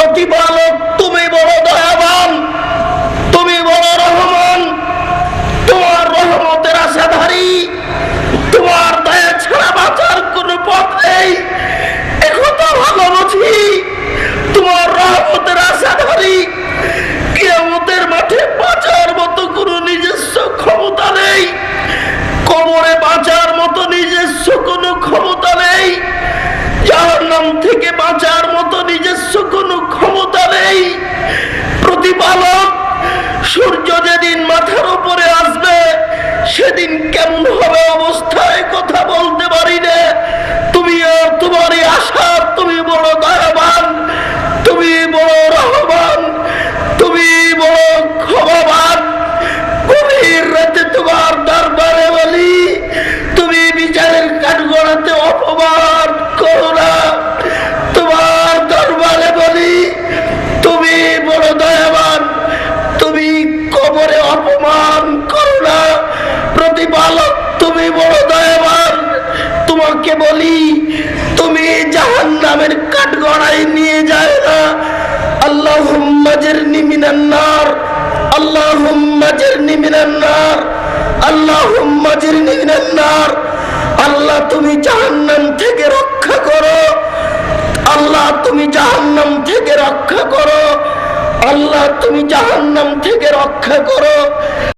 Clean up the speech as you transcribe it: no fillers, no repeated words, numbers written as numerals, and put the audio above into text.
প্রতিপালক তুমি বড় দয়াবান, তুমি বড় রহমান, তোমার রহমতের আশাধারী, তোমার দয়া ছাড়া বাঁচার কোনো পথ নেই। একথা ভালো বুঝি, তোমার রহমতের আশাধারী, কিয়ামতের মাঠে বাঁচার মতো কোনো নিজস্ব ক্ষমতা নেই, কবরে বাঁচার মতো নিজস্ব কোনো ক্ষমতা নেই, জাহান্নাম থেকে বাঁচার মতো নিজস্ব কোনো ক্ষমতা নেই। প্রতিপালক, সূর্য যেদিন মাথার উপরে আসবে সেদিন কেমন হবে অবস্থায় কথা বলতে পারি না। তুমি আর তোমারই আশা, তুমি বড় দয়াবান, তুমি বড় রহমান, তুমি বড় ক্ষমাবান। গভীর রাতে তোমার দরবারে বলি, তুমি বিচারের কাঠগড়াতে অপমান করো না। তোমার দরবারে বলি, তুমি বড় দয়াবান, তুমি কবরে অপমান করো না। প্রতিপালক, তুমি বড় দয়াবান, তোমাকে বলি, তুমি জাহান্নামের কাঠগড়ায় নিয়ে যায় না। আল্লাহুম্মা জিরনি মিনান নার, আল্লাহুম্মা জিরনি মিনান নার, আল্লাহুম্মা জিরনি মিনান নার। আল্লাহ, তুমি জাহান্নাম থেকে রক্ষা করো। আল্লাহ, তুমি জাহান্নাম থেকে রক্ষা করো। আল্লাহ, তুমি জাহান্নাম থেকে রক্ষা করো।